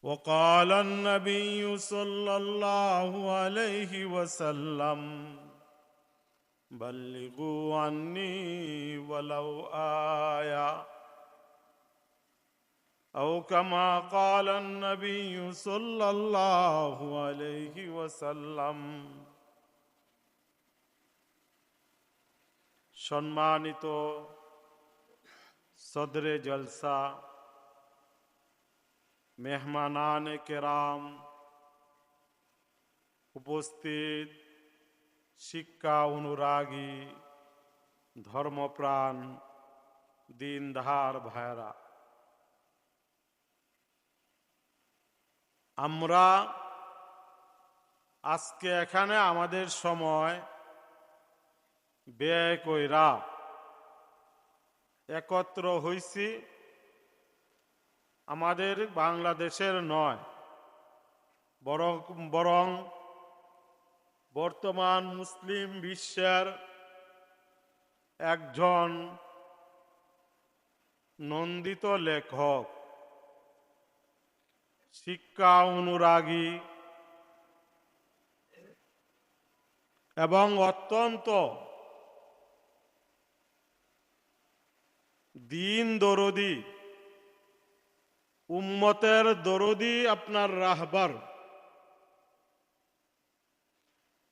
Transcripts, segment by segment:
وقال النبي صلى الله عليه وسلم بلغوا عني ولو آية أو كما قال النبي صلى الله عليه وسلم। সম্মানিত সদরে জলসা, মেহমানানে কেরাম, উপস্থিত শিক্ষা অনুরাগী ধর্মপ্রাণ দিনদার ভাইরা, আমরা আজকে এখানে আমাদের সময় ব্যয় কইরা একত্র হইছি আমাদের বাংলাদেশের নয়, বরং বর্তমান মুসলিম বিশ্বের একজন নন্দিত লেখক, শিক্ষা অনুরাগী এবং অত্যন্ত দিন দরদি, উম্মতের দরদি আপনার রাহবার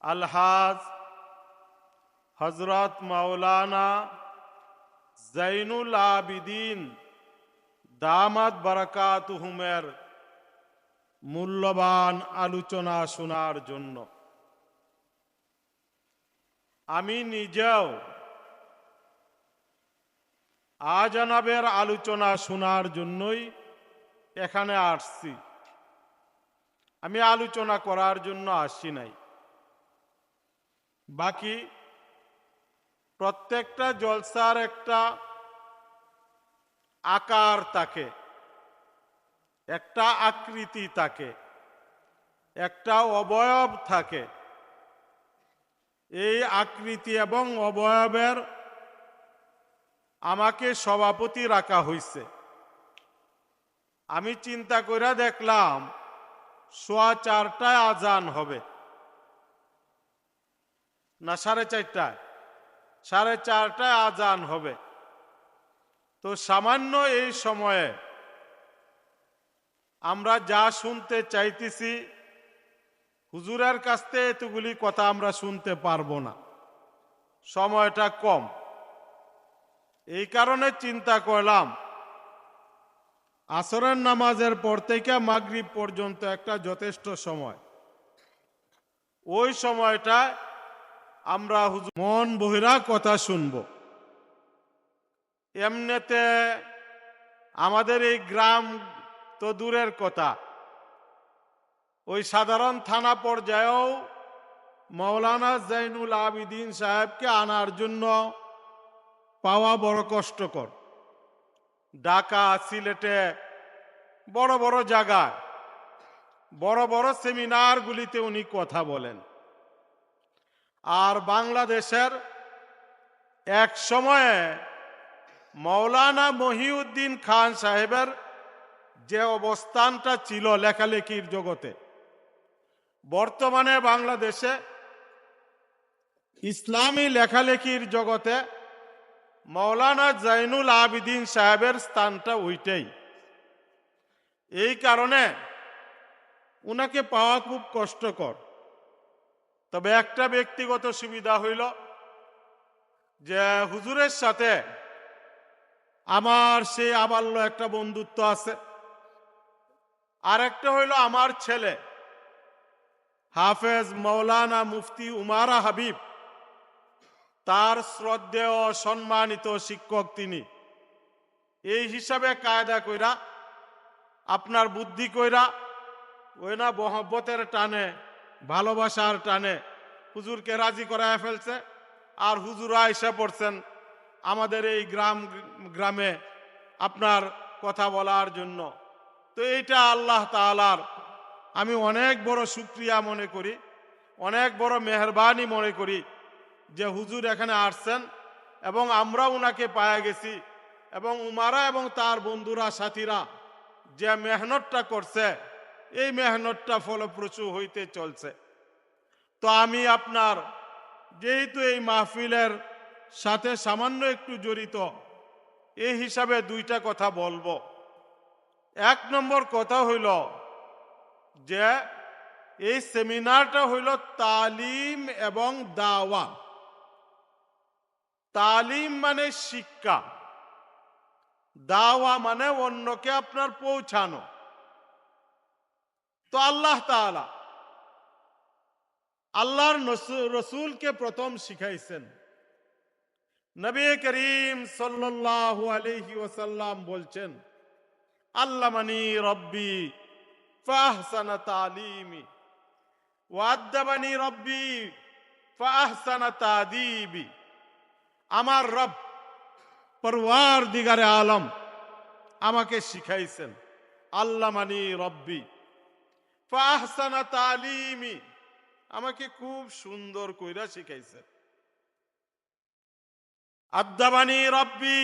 আলহাজ হজরত মাওলানা জৈনুল আবিদিন দামাত বারাকাতুহুমের মূল্যবান আলোচনা শোনার জন্য আমি নিজেও আজনাবের আলোচনা শোনার জন্যই এখানে আসছি। আমি আলোচনা করার জন্য আসছি নাই। বাকি প্রত্যেকটা জলসার একটা আকার থাকে, একটা আকৃতি থাকে, একটা অবয়ব থাকে। এই আকৃতি এবং অবয়বের আমাকে সভাপতি রাখা হয়েছে। আমি চিন্তা করে দেখলাম 4:15 আজান হবে না 4:30? 4:30 আজান হবে। তো সামান্য এই সময়ে আমরা যা শুনতে চাইতেছি, হুজুরের কাছ থেকে এতগুলি কথা আমরা শুনতে পারবো না, সময়টা কম। এই কারণে চিন্তা করলাম আসরের নামাজের পর থেকে মাগরিব পর্যন্ত একটা যথেষ্ট সময়, ওই সময়টা আমরা হুজুর মন বহিরা কথা শুনব। এমনিতে আমাদের এই গ্রাম তো দূরের কথা, ওই সাধারণ থানা পর্যায়েও মাওলানা জৈনুল আবিদিন সাহেবকে আনার জন্য পাওয়া বড় কষ্টকর। ঢাকা, সিলেটে, বড় বড় জায়গায়, বড় বড় সেমিনারগুলিতে উনি কথা বলেন। আর বাংলাদেশের এক সময়ে মাওলানা মহিউদ্দিন খান সাহেবের যে অবস্থানটা ছিল লেখালেখির জগতে, বর্তমানে বাংলাদেশে ইসলামী লেখালেখির জগতে মাওলানা জৈনুল আবিদিন সাহেবের স্থানটা ওইটাই। এই কারণে উনাকে পাওয়া খুব কষ্টকর। তবে একটা ব্যক্তিগত সুবিধা হইল যে হুজুরের সাথে আমার সেই আবাল্য একটা বন্ধুত্ব আছে। আর একটা হইল আমার ছেলে হাফেজ মাওলানা মুফতি উমারা হাবিব, তার শ্রদ্ধেয় সম্মানিত শিক্ষক তিনি। এই হিসাবে কায়দা কইরা, আপনার বুদ্ধি কইরা, ওই না মহব্বতের টানে, ভালোবাসার টানে হুজুরকে রাজি করায় ফেলছে। আর হুজুরা এসে পড়ছেন আমাদের এই গ্রামে আপনার কথা বলার জন্য। তো এইটা আল্লাহ তাআলার আমি অনেক বড় শুকরিয়া মনে করি, অনেক বড় মেহরবানি মনে করি যে হুজুর এখানে আসছেন এবং আমরা উনাকে পায়ে গেছি। এবং উমারা এবং তার বন্ধুরা সাথীরা যে মেহনতটা করছে এই মেহনতটা ফলপ্রসূ হইতে চলছে। তো আমি আপনার যেহেতু এই মাহফিলের সাথে সামান্য একটু জড়িত, এই হিসাবে দুইটা কথা বলবো। এক নম্বর কথা হইল যে এই সেমিনারটা হইল তালিম এবং দাওয়া। তালিম মানে শিক্ষা, দাওয়া মানে অন্যকে আপনার পৌঁছানো। তো আল্লাহ তাআলা আল্লাহর রসুলকে প্রথম শিখাইছেন। নবী করিম সাল্লাল্লাহু আলাইহি ওয়াসাল্লাম বলছেন, আল্লামানি রব্বি ফাহসানা তালিমি ওয়াদ্দাবানি রব্বি ফাহসানা তাদিবি। আমার রব পরওয়ারদিগারে আলম আমাকে শিখাইছেন, আল্লামানি রব্বি ফাহসানা তালিমি, আমাকে খুব সুন্দর কইরা শিখাইছেন। আদ্দাবানি রব্বি,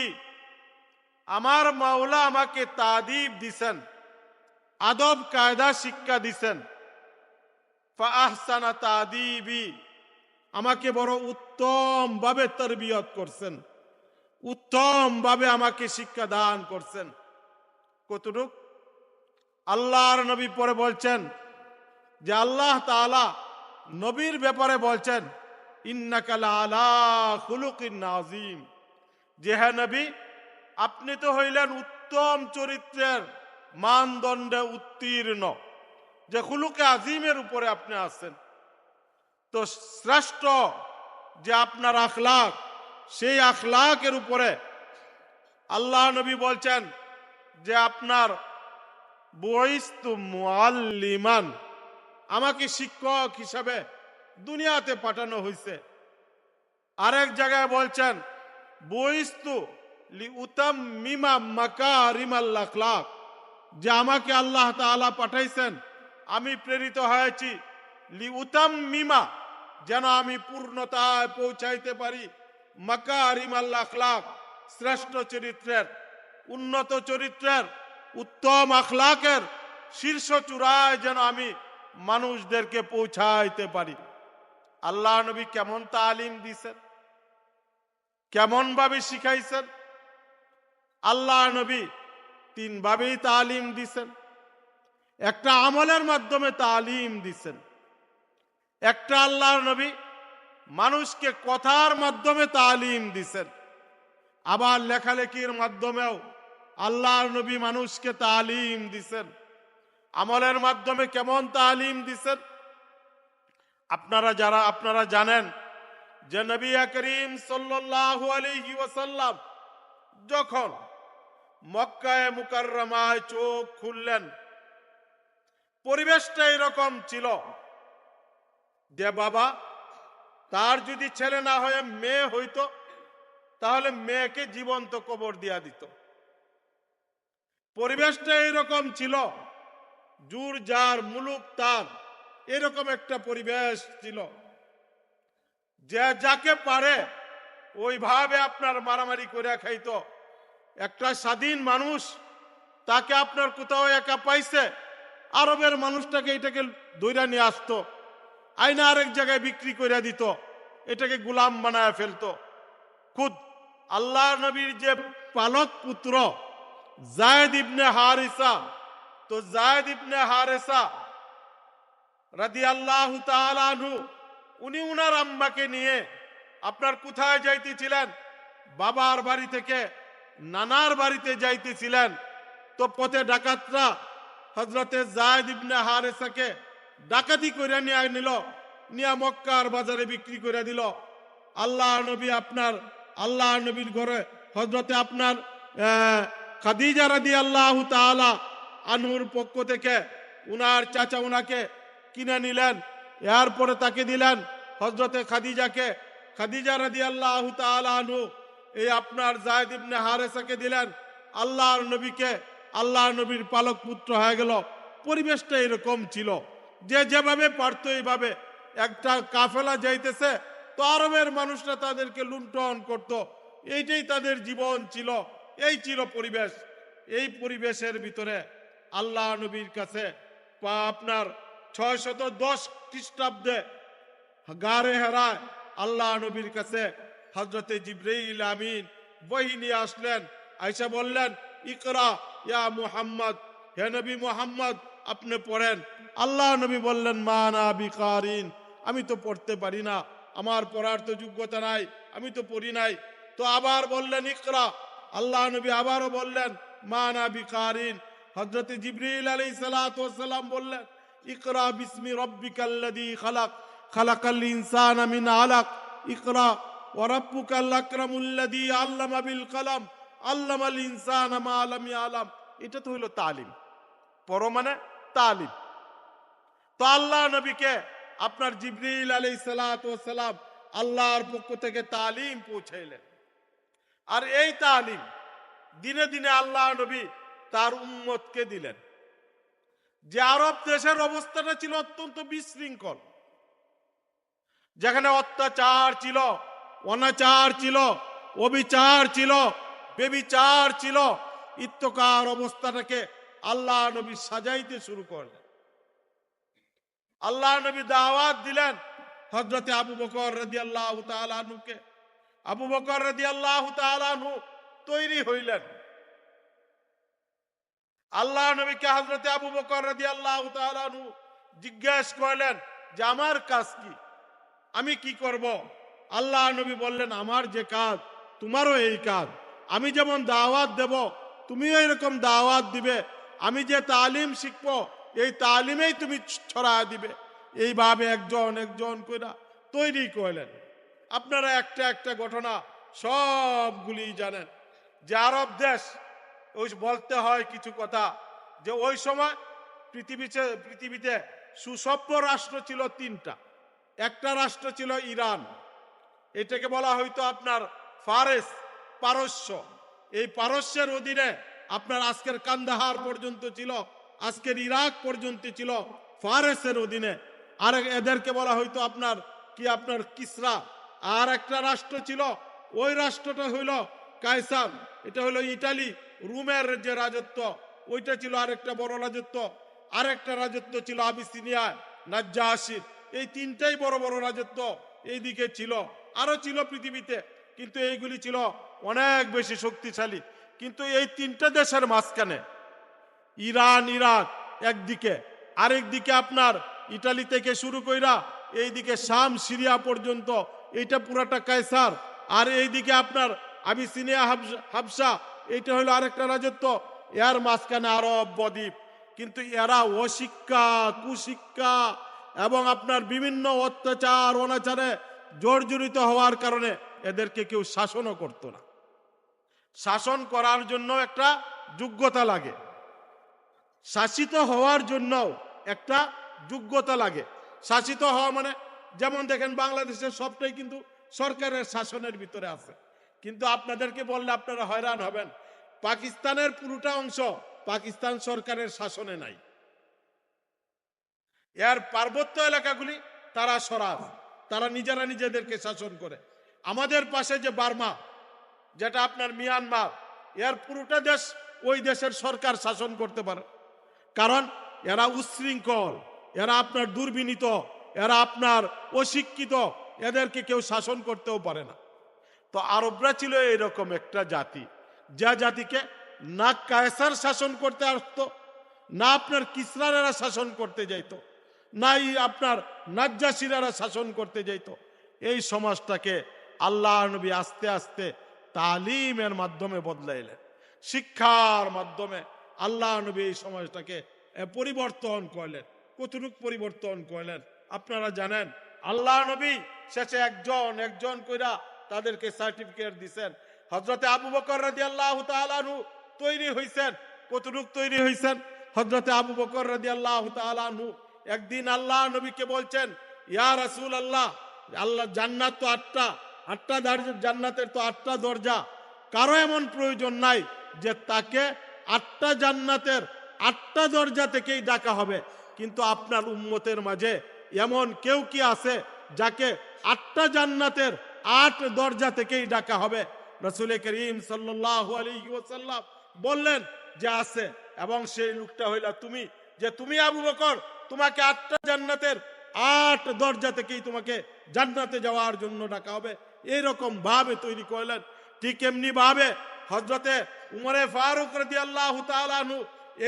আমার মাওলা আমাকে তাদিব দিছেন, আদব কায়দা শিক্ষা দিছেন। ফাহসানা তাদিবি, আমাকে বড় উত্তম ভাবে তরবিয়ত করছেন, উত্তম ভাবে আমাকে শিক্ষা দান করছেন। কতটুক? আল্লাহর নবী পরে বলছেন যে আল্লাহ তাআলা নবীর ব্যাপারে বলছেন, ইন্নাকা লাআলা খুলুকিন নাযিম, যে হ্যাঁ নবী, আপনি তো হইলেন উত্তম চরিত্রের মানদণ্ডে উত্তীর্ণ, যে খুলুকে আজিমের উপরে আপনি আছেন। তো শ্রেষ্ঠ যে আপনার আখলাক, সেই আখলাকের উপরে আল্লাহ নবী বলছেন যে আপনার বুইস্তু মুআল্লিমান, আমাকে শিক্ষক হিসাবে দুনিয়াতে পাঠানো হয়েছে। আরেক জায়গায় বলছেন বুইস্তু লিউতাম্মিমা মাকারিমাল আখলাক, যে আমাকে আল্লাহ তাআলা পাঠাইছেন, আমি প্রেরিত হয়েছি লিউতাম্মিমা, যেন আমি পূর্ণতায় পৌঁছাইতে পারি মাকারিমাল আখলাক, শ্রেষ্ঠ চরিত্রের, উন্নত চরিত্রের, উত্তম আখলাকের শীর্ষ চূড়ায় যেন আমি মানুষদেরকে পৌঁছাইতে পারি। আল্লাহ নবী কেমন তালিম দিছেন, কেমন ভাবে শিখাইছেন? আল্লাহ নবী তিন ভাবেই তালিম দিছেন। একটা আমলের মাধ্যমে তালিম দিছেন, একটা আল্লাহর নবী মানুষকে কথার মাধ্যমে তালিম দিছেন, আবার লেখালেখির মাধ্যমেও আল্লাহর নবী মানুষকে তালিম দিছেন। আমলের মাধ্যমে কেমন তালিম দিছেন? আপনারা জানেন যে নবী করিম সাল্লাল্লাহু আলাইহি ওয়াসাল্লাম যখন মক্কায়ে মুকাররমায় চোখ খুললেন, পরিবেশটা এরকম ছিল যে বাবা, তার যদি ছেলে না হয়ে মেয়ে হইতো, তাহলে মেয়েকে জীবন্ত কবর দিয়া দিত। পরিবেশটা এরকম ছিল, জুর জার মুলুক তার, এরকম একটা পরিবেশ ছিল, যে যাকে পারে ওইভাবে আপনার মারামারি করে খাইতো। একটা স্বাধীন মানুষ, তাকে আপনার কোথাও একা পাইছে, আরবের মানুষটাকে এটাকে দইরা নিয়ে আসতো, আইনা আরেক জায়গায় বিক্রি করে দিত, এটাকে গোলাম বানায় ফেলতো। খুদ আল্লাহ নবীর যে পালক পুত্র যায়েদ ইবনে হারিসা, তো যায়েদ ইবনে হারিসা রাদিয়াল্লাহু তাআলা আনহু, উনি উনার আম্মাকে নিয়ে আপনার কোথায় যাইতেছিলেন? বাবার বাড়ি থেকে নানার বাড়িতে যাইতেছিলেন। তো পথে ডাকাতরা হযরতে যায়েদ ইবনে হারিসাকে ডাকাতি করে নিয়ে নিল, নিয়ে মক্কার বাজারে বিক্রি করে দিল। আল্লাহ নবীর ঘরে হযরতে আপনার খাদিজা রাদিয়াল্লাহু তাআলা আনহুর পক্ষ থেকে উনার চাচা উনাকে কিনে নিলেন। এরপরে তাকে দিলেন হযরতে খাদিজাকে। খাদিজা রাদিয়াল্লাহু তাআলা আনহু এই আপনার যায়েদ ইবনে হারিসাকে দিলেন। আল্লাহর নবীকে, আল্লাহর নবীর পালক পুত্র হয়ে গেল। পরিবেশটা এরকম ছিল যে যেভাবে পারতো এইভাবে, একটা কাফেলা যাইতেছে তো আরবের মানুষরা তাদেরকে লুণ্ঠন করত, এইটাই তাদের জীবন ছিল, এই ছিল পরিবেশ। এই পরিবেশের ভিতরে আল্লাহ নবীর কাছে আপনার 610 খ্রিস্টাব্দে গারে হেরায় আল্লাহ নবীর কাছে হযরতে জিবরাইল আমিন বহি নিয়ে আসলেন। আয়েশা বললেন, ইকরা ইয়া মুহাম্মদ, হে নবী মুহাম্মদ আপনি পড়েন। আল্লাহ নবী বললেন, মা না বিকারিন, আমি তো পড়তে পারি না, আমার পড়ার তো যোগ্যতা নাই, আমি তো পড়ি নাই। তো আবার বললেন ইকরা, আল্লাহ নবী আবারও বললেন মা না বিকারিন। হযরতে জিবরিল আলাইহিস সালাতু ওয়াস সালাম বললেন, ইকরা বিসমি রাব্বিকাল্লাযী খালাক, খালাকাল ইনসানা মিন আলাক, ইকরা ওয়া রাব্বুকাল আকরামুল্লাযী আল্লামা বিল কলম, আল্লামাল ইনসানা মা লাম ইয়ালাম। এটা তো হলো তালিম, পড়ো মানে তালিম। তো আল্লাহ নবীকে আপনার জিবরিল আলাইহিস সালাতু ওয়াস সালাম আল্লাহর পক্ষ থেকে তালিম পৌঁছাইলেন। আর এই তালিম দিনে দিনে আল্লাহ নবী তার উম্মতকে দিলেন। যে আরব দেশের অবস্থাটা ছিল অত্যন্ত বিশৃঙ্খল, যেখানে অত্যাচার ছিল, অনাচার ছিল, অবিচার ছিল, বেবিচার ছিল, ইত্তকার অবস্থাটাকে আল্লাহ নবী সাজাইতে শুরু করলেন। আল্লাহ নবী দাওয়াত দিলেন হযরতে আবু বকর রাদিয়াল্লাহু তাআলা আনহুকে। আবু বকর রাদিয়াল্লাহু তাআলা আনহু তৈরি হইলেন। আল্লাহ নবীকে হযরতে আবু বকর রাদিয়াল্লাহু তাআলা আনহু জিজ্ঞেস করলেন যে আমার কাজ কি, আমি কি করব? আল্লাহ নবী বললেন, আমার যে কাজ তোমারও এই কাজ। আমি যেমন দাওয়াত দেব তুমিও এরকম দাওয়াত দিবে, আমি যে তালিম শিখবো এই তালিমেই তুমি ছড়ায় দিবে। এইভাবে একজন একজন করে তৈরি করলেন। আপনারা একটা একটা ঘটনা সবগুলি জানেন যে আরব দেশ, ওই বলতে হয় কিছু কথা যে ওই সময় পৃথিবীতে সুসভ্য রাষ্ট্র ছিল তিনটা। একটা রাষ্ট্র ছিল ইরান, এটাকে বলা হয়তো আপনার ফারেস, পারস্য। এই পারস্যের অধীনে আপনার আজকের কান্দাহার পর্যন্ত ছিল, আজকের ইরাক পর্যন্ত ছিল ফারেসের অধীনে। আর এদেরকে বলা হয়তো আপনার কিসরা। আর একটা রাষ্ট্র ছিল, ওই রাষ্ট্রটা হইল কায়সার, এটা হলো ইটালি, রোমের যে রাজত্ব ওইটা ছিল আরেকটা বড় রাজত্ব। আরেকটা রাজত্ব ছিল আবিসিনিয়া, নাজ্জাশির। এই তিনটাই বড় বড় রাজত্ব এইদিকে ছিল। আরো ছিল পৃথিবীতে, কিন্তু এইগুলি ছিল অনেক বেশি শক্তিশালী। কিন্তু এই তিনটা দেশের মাঝখানে ইরান, ইরাক একদিকে, আরেক দিকে আপনার ইটালি থেকে শুরু কইরা এইদিকে শাম, সিরিয়া পর্যন্ত, এইটা পুরাটা কায়সার। আর এইদিকে আপনার আবিসিনিয়া, হাবশা, এইটা হলো আরেকটা রাজত্ব। এর মাঝখানে আরব বদ্বীপ। কিন্তু এরা অশিক্ষা, কুশিক্ষা এবং আপনার বিভিন্ন অত্যাচার অনাচারে জর্জরিত হওয়ার কারণে এদেরকে কেউ শাসনও করতো না। শাসন করার জন্য একটা যোগ্যতা লাগে, শাসিত হওয়ার জন্য একটা যোগ্যতা লাগে। শাসিত হওয়া মানে যেমন দেখেন বাংলাদেশের সবটাই কিন্তু সরকারের শাসনের ভিতরে আছে। কিন্তু আপনাদেরকে বললে আপনারা হয়রান হবেন, পাকিস্তানের পুরোটা অংশ পাকিস্তান সরকারের শাসনে নাই। এর পার্বত্য এলাকাগুলি তারা স্বরাজ, তারা নিজেরা নিজেদেরকে শাসন করে। আমাদের পাশে যে বার্মা, যেটা আপনার মিয়ানমার, এর পুরোটা দেশ ওই দেশের সরকার শাসন করতে পারে। কারণ এরা উচ্ছৃঙ্খল, এরা আপনার দুর্বিনীত, এরা আপনার অশিক্ষিত, এদেরকে কেউ শাসন করতেও পারে না। তো আরবরা ছিল এরকম একটা জাতি, যা জাতিকে না কায়সার শাসন করতে আসতো, না আপনার কিসরারা শাসন করতে যাইতো, নাই আপনার নাজ্জাশিরারা শাসন করতে যাইত। এই সমাজটাকে আল্লাহ নবী আস্তে আস্তে তালিমের মাধ্যমে বদলাইলেন, শিক্ষার মাধ্যমে আল্লাহ নবী এই সমাজটাকে পরিবর্তন করলেন। কতটুক পরিবর্তন করলেন আপনারা জানেন। আল্লাহ নবী শেষে একজন একজন কইরা তাদেরকে সার্টিফিকেট দিছেন। হযরতে আবু বকর রাদিয়াল্লাহু তাআলা আনহু তৈরি হইছেন। কতটুক তৈরি হইছেন? হযরতে আবু বকর রাদিয়াল্লাহু তাআলা আনহু একদিন আল্লাহ নবীকে বলছেন, ইয়া রাসূলুল্লাহ, আল্লাহ জান্নাত তো আটটা জান্নাতের তো 8টা দরজা, কারো এমন প্রয়োজন নাই যে তাকে 8টা জান্নাতের 8টা দরজা থেকেই ডাকা হবে। কিন্তু আপনার উম্মতের মাঝে এমন কেউ কি আছে যাকে 8টা জান্নাতের 8 দরজা থেকেই ডাকা হবে? রাসূল করিম সাল্লাল্লাহু আলাইহি ওয়াসাল্লাম বললেন যে আছে, এবং সেই লোকটা হইলা তুমি, যে তুমি আবু বকর, তোমাকে 8টা জান্নাতের 8 দরজা থেকেই তোমাকে জান্নাতে যাওয়ার জন্য ডাকা হবে। এইরকম ভাবে তৈরি করলেন। ঠিক এমনি ভাবে হযরতে উমরে ফারুক রাদিয়াল্লাহু তাআলা আনহু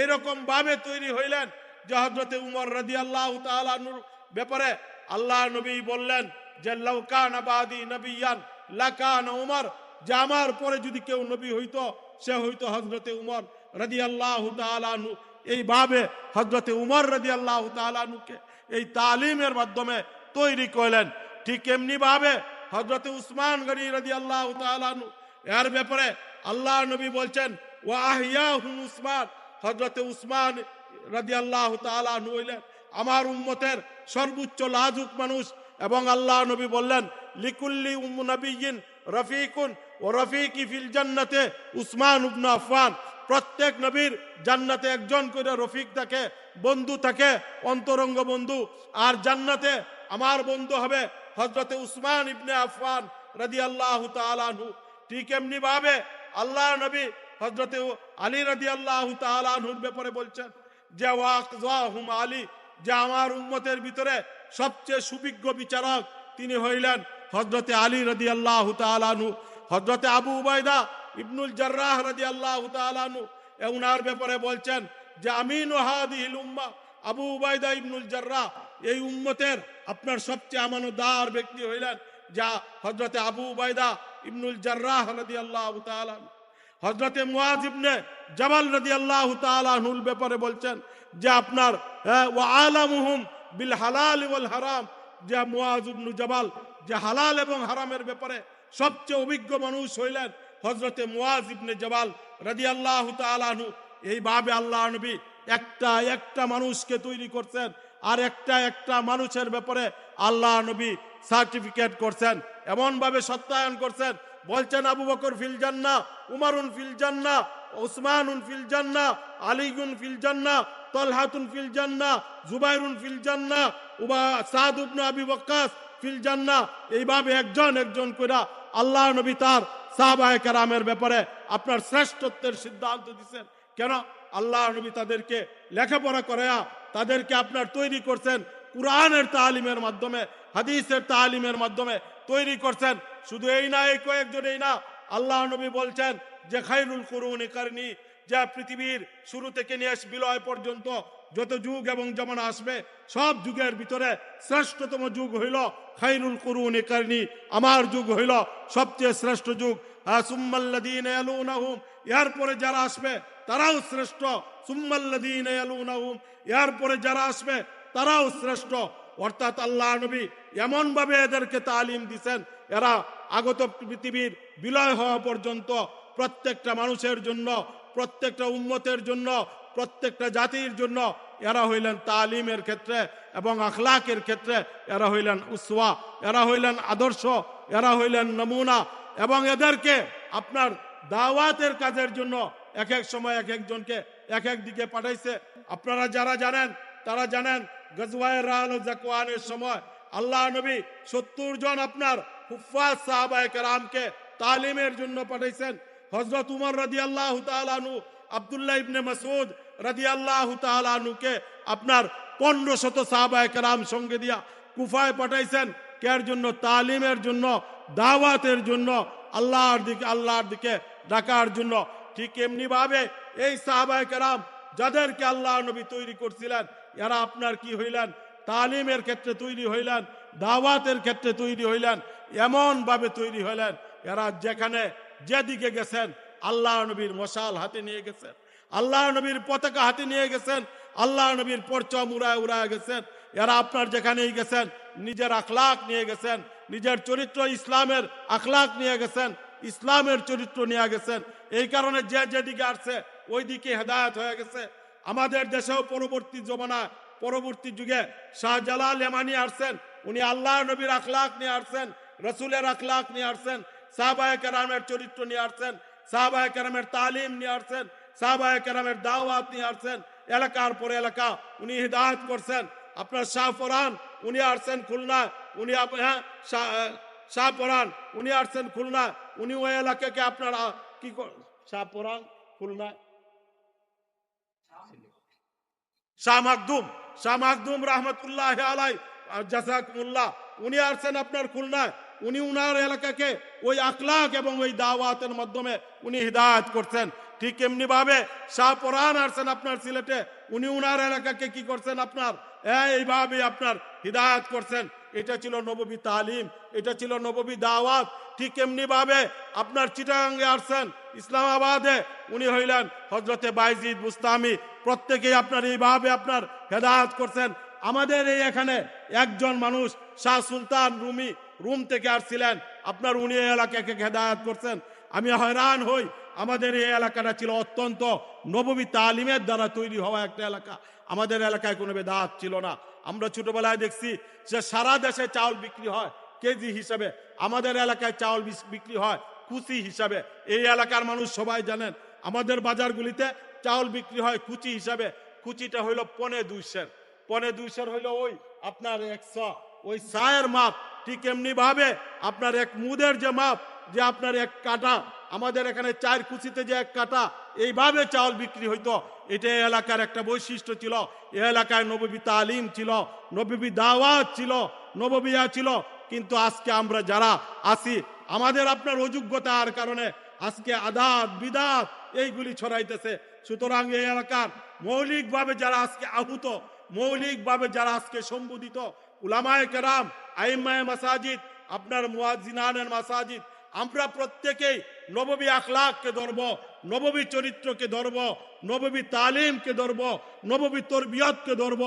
এইরকম ভাবে তৈরি হইলেন যে হযরতে উমর রাদিয়াল্লাহু তাআলা আনহুর ব্যাপারে আল্লাহ নবী বললেন যে লাউ কানা বাদি নবিয়ান লাকানা উমর, যে আমার পরে যদি কেউ নবী হইতো সে হইতো হযরতে উমর রাদিয়াল্লাহু তাআলা আনহু। এইভাবে হযরতে উমর রাদিয়াল্লাহু তাআলা আনহুকে এই তালিমের মাধ্যমে তৈরি করলেন। ঠিক এমনি ভাবে হযরতে উসমান গনি রাদিয়াল্লাহু তাআলা আনহু এর ব্যাপারে আল্লাহ নবী বলছেন ওয়া আহিয়াহুম উসমান, হযরতে উসমান রাদিয়াল্লাহু তাআলা আনহু হইলেন আমার উম্মতের সর্বোচ্চ লাজুক মানুষ। এবং আল্লাহ নবী বললেন লিকুল্লি নবিয়্যিন রফিকুন ও রফিকি ফিল জান্নাতে উসমান ইবনে আফফান, প্রত্যেক নবীর জান্নাতে একজন করে রফিক থাকে, বন্ধু থাকে, অন্তরঙ্গ বন্ধু। আর জান্নাতে আমার বন্ধু হবে হযরতে উসমান ইবনে আফফান রাদিয়াল্লাহু তাআলা আনহু। ঠিক এমনি ভাবে আল্লাহ নবী হযরতে আলী রাদিয়াল্লাহু তাআলা আনহুর ব্যাপারে বলছেন যে ওয়াকযাহুম আলী, যে আমার উম্মতের ভিতরে সবচেয়ে সুবিজ্ঞ বিচারক তিনি হইলেন হযরতে আলী রাদিয়াল্লাহু তাআলা আনহু। হযরতে আবু উবাইদা ইবনুল জাররাহ রাদিয়াল্লাহু তাআলা আনহু ওনার ব্যাপারে বলছেন যে আমিনু হাদিহিল উম্মাহ, আবু উবাইদা ইবনুল জাররাহ এই উম্মতের আপনার সবচেয়ে আমানতদার ব্যক্তি হইলেন যা হযরতে আবু উবাইদা ইবনুল জাররাহ রাদিয়াল্লাহু তাআলা আনহু। হযরতে মুআজ ইবনে জাবাল রাদিয়াল্লাহু তাআলা আনহুর ব্যাপারে বলছেন যে আপনার ওয়া আলামুহুম বিল হালাল ওয়াল হারাম, যে মুআজ ইবনে জাবাল যে হালাল এবং হারামের ব্যাপারে সবচেয়ে অভিজ্ঞ মানুষ হইলেন হযরতে মুআজ ইবনে জাবাল রাদিয়াল্লাহু তাআলা আনহু। এইভাবে আল্লাহ নবী একটা একটা মানুষকে তৈরি করছেন আর একটা একটা মানুষের ব্যাপারে আল্লাহ নবী সার্টিফিকেট করছেন, এমন ভাবে সত্যায়ন করছেন। বলছেন আবু বকর ফিল জান্নাহ, উমরুন ফিল জান্নাহ, উসমানুন ফিল জান্নাহ, আলীগুন ফিল জান্নাহ, তালহাতুন ফিল জান্নাহ, জুবাইরুন ফিল জান্নাহ, সাদ ইবনে আবি ওয়াক্কাস ফিল জান্নাহ। এইভাবে একজন একজন করে আল্লাহ নবী তার সাহাবায়ে কেরামের ব্যাপারে আপনার শ্রেষ্ঠত্বের সিদ্ধান্ত দিচ্ছেন। কেন? আল্লাহ নবী তাদেরকে লেখাপড়া করায়া তাদেরকে আপনার তৈরি করছেন কুরআনের তালিমের মাধ্যমে, হাদিসের তালিমের মাধ্যমে তৈরি করছেন। শুধু এই না, এই কয়েকজন এই না, আল্লাহ নবী বলছেন যে খায়রুল কুরুনি কারনি, যা পৃথিবীর শুরু থেকে নিয়ে বিলয় পর্যন্ত যত যুগ এবং জামানা আসবে সব যুগের ভিতরে শ্রেষ্ঠতম যুগ হইল খায়রুল কুরুনি কারনি, আমার যুগ হইল সবচেয়ে শ্রেষ্ঠ যুগ। সুম্মাল্লাযীনা ইয়ালুনাহুম, এর পরে যারা আসবে তারাও শ্রেষ্ঠ। সুম্মাল্লাযীনা ইয়ালুনাহুম, এর পরে যারা আসবে তারাও শ্রেষ্ঠ। অর্থাৎ আল্লাহ নবী এমন ভাবে এদেরকে তালিম দিয়েছেন এরা আগত পৃথিবীর বিলয় হওয়া পর্যন্ত প্রত্যেকটা মানুষের জন্য, প্রত্যেকটা উম্মতের জন্য, প্রত্যেকটা জাতির জন্য এরা হইলেন তালিমের ক্ষেত্রে এবং আখলাকের ক্ষেত্রে এরা হইলেন উসওয়া, এরা হইলেন আদর্শ, এরা হইলেন নমুনা। এবং এদেরকে আপনার দাওয়াতের কাজের জন্য এক এক সময় এক একজনকে এক এক দিকে পাঠাইছে। আপনারা যারা জানেন তারা জানেন গজওয়ায়ে রাল ও জাকওয়ানের সময় আল্লাহ নবী 70 জন আপনার হুফাজ সাহাবায়ে কেরামকে তালিমের জন্য পাঠাইছেন। হযরত উমর রাদিয়াল্লাহু তাআলা আনহু আব্দুল্লাহ ইবনে মাসউদ রাদিয়াল্লাহু তাআলা আনহুকে আপনার 1500 সাহাবায়ে কেরাম সঙ্গে দিয়া কুফায় পাঠাইছেন। কের জন্য? তালিমের জন্য, দাওয়াতের জন্য, আল্লাহর দিকে ডাকার জন্য। ঠিক এমনি ভাবে এই সাহাবায়ে কেরাম যাদেরকে আল্লাহ নবী তৈরি করছিলেন এরা আপনার কি হইলেন? তালিমের ক্ষেত্রে তৈরি হইলেন, দাওয়াতের ক্ষেত্রে তৈরি হইলেন, এমন ভাবে তৈরি হইলেন এরা যেখানে যেদিকে গেছেন আল্লাহ নবীর মশাল হাতে নিয়ে গেছেন, আল্লাহ নবীর পতাকা হাতে নিয়ে গেছেন, আল্লাহ নবীর পরচম উড়ায় উড়ায় গেছেন। এরা আপনার যেখানেই গেছেন নিজের আখলাক নিয়ে গেছেন, নিজের চরিত্র ইসলামের আখলাক নিয়ে গেছেন, ইসলামের চরিত্র নিয়ে গেছেন। এই কারণে যে যেদিকে আসছে ওই দিকে হেদায়েত হয়ে গেছে। আমাদের দেশেও পরবর্তী জমানায়, পরবর্তী যুগে শাহজালাল ইয়ামানি আসছেন, উনি আল্লাহ নবীর আখলাক নিয়ে আসছেন, রসুলের আখলাক নিয়ে আসছেন, সাহাবায়ে কেরামের চরিত্র নিয়ে আসছেন, সাহাবায়ে কেরামের তালিম নিয়ে আসছেন, সাহাবায়ে কেরামের দাওয়াত নিয়ে আসছেন। এলাকার পরে এলাকা উনি হিদায়াত করছেন। আপনার শাহপরান উনি আসছেন খুলনা, উনি শাহপরান উনি আসছেন খুলনা, উনি ওই এলাকাকে আপনারা কি শাহপরান খুলনা শাহ মাকদুম রহমতুল্লাহ আলাই জাযাকুমুল্লাহ, উনি আসছেন আপনার খুলনায়। উনি উনার এলাকাকে ওই আখলাক এবং ওই দাওয়াতের মাধ্যমে উনি হিদায়াত করছেন। ঠিক এমনি ভাবে শাহপরান আসছেন আপনার সিলেটে, উনি উনার এলাকাকে কি করছেন আপনার এইভাবে আপনার হিদায়াত করছেন। এটা ছিল নববী তালিম, এটা ছিল নববী দাওয়াত। ঠিক এমনি ভাবে আপনার চিটাগাঙ্গে আসছেন, ইসলামাবাদে উনি হইলেন হজরতে বাইজিদ বুস্তামি, প্রত্যেকেই আপনার এইভাবে আপনার হেদায়াত করছেন। আমাদের এই এখানে একজন মানুষ শাহ সুলতান রুমি, রুম থেকে আসছিলেন আপনার, উনি এই এলাকাকে হেদায়াত করছেন। আমি হয়রান হই, আমাদের এই এলাকাটা ছিল অত্যন্ত নববী তালিমের দ্বারা তৈরি হওয়া একটা এলাকা। আমাদের এলাকায় কোনো বেদাত ছিল না। আমরা ছোটবেলায় দেখছি যে সারা দেশে চাউল বিক্রি হয় কেজি হিসাবে, আমাদের এলাকায় চাউল বিক্রি হয় কুচি হিসাবে। এই এলাকার মানুষ সবাই জানেন আমাদের বাজারগুলিতে চাউল বিক্রি হয় কুচি হিসাবে। কুচিটা হইল 2.25 2.25 হইল ওই আপনার 100, ওই চায়ের মাপ। ঠিক এমনি ভাবে আপনার এক মুদের যে মাপ, যে আপনার এক কাটা, আমাদের এখানে 4 কুচিতে যে 1 কাটা, এইভাবে চাউল বিক্রি হইতো। এটা এলাকার একটা বৈশিষ্ট্য ছিল। এ এলাকায় নববী তালিম ছিল, নববী দাওয়াত ছিল, নববিয়া ছিল। কিন্তু আজকে আমরা যারা আছি, আমাদের আপনার অযোগ্যতার কারণে আজকে আদাত বিদাত এইগুলি ছড়াইতেছে। সুতরাং এই এলাকার মৌলিকভাবে যারা আজকে আহুত, মৌলিকভাবে যারা আজকে সম্বোধিত উলামায়ে কেরাম, আইম্মায়ে মাসাজিদ, আপনার মুয়াজ্জিনানের মাসাজিদ, আমরা প্রত্যেকেই নববী আখলাককে ধরব, নববী চরিত্রকে ধরব, নববী তালিমকে ধরব, নববী তরবিয়তকে ধরব।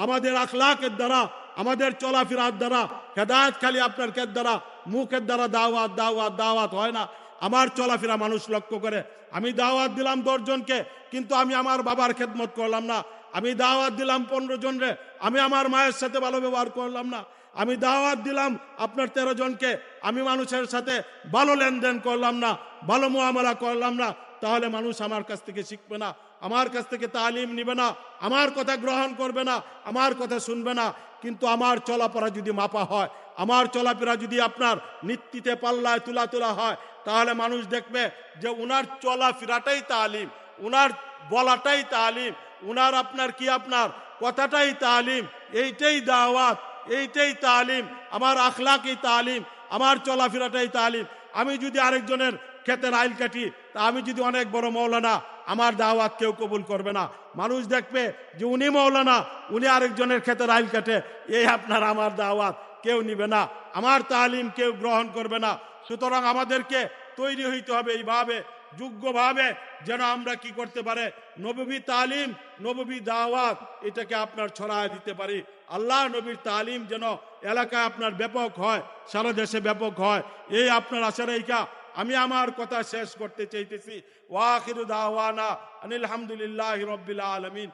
আমাদের আখলাকের দ্বারা, আমাদের চলাফেরার দ্বারা হেদায়েত খালি আপনার কের দ্বারা, মুখের দ্বারা দাওয়াত দাওয়াত দাওয়াত হয় না। আমার চলাফেরা মানুষ লক্ষ্য করে। আমি দাওয়াত দিলাম 10 জনকে, কিন্তু আমি আমার বাবার খেদমত করলাম না। আমি দাওয়াত দিলাম 15 জনরে, আমি আমার মায়ের সাথে ভালো ব্যবহার করলাম না। আমি দাওয়াত দিলাম আপনার 13 জনকে, আমি মানুষের সাথে ভালো লেনদেন করলাম না, ভালো মুআমালা করলাম না। তাহলে মানুষ আমার কাছ থেকে শিখবে না, আমার কাছ থেকে তালিম নিবে না, আমার কথা গ্রহণ করবে না, আমার কথা শুনবে না। কিন্তু আমার চলাফেরা যদি মাপা হয়, আমার চলাফেরা যদি আপনার নীতিতে পাল্লায় তোলা হয়, তাহলে মানুষ দেখবে যে উনার চলাফেরাটাই তালিম, উনার বলাটাই তালিম, উনার আপনার কি আপনার কথাটাই তালিম। এইটাই দাওয়াত, এইটাই তালিম। আমার আখলাকই তালিম, আমার চলাফেরাটাই তালিম। আমি যদি আরেকজনের ক্ষেতের আইল কাটি, তা আমি যদি অনেক বড় মৌলানা, আমার দাওয়াত কেউ কবুল করবে না। মানুষ দেখবে যে উনি মৌলানা, উনি আরেকজনের ক্ষেতের আইল কাটে, এই আপনার আমার দাওয়াত কেউ নিবে না, আমার তালিম কেউ গ্রহণ করবে না। সুতরাং আমাদেরকে তৈরি হইতে হবে এইভাবে, যোগ্যভাবে, যেন আমরা কি করতে পারে নববী তালিম, নববী দাওয়াত এটাকে আপনার ছড়ায় দিতে পারি। আল্লাহ নবীর তালিম যেন এলাকায় আপনার ব্যাপক হয়, সারা দেশে ব্যাপক হয়। এই আপনার আশারাইকা আমি আমার কথা শেষ করতে চাইতেছি। ওয়া আখিরু দাওয়ানা আনিল হামদুলিল্লাহি রাব্বিল আলামিন।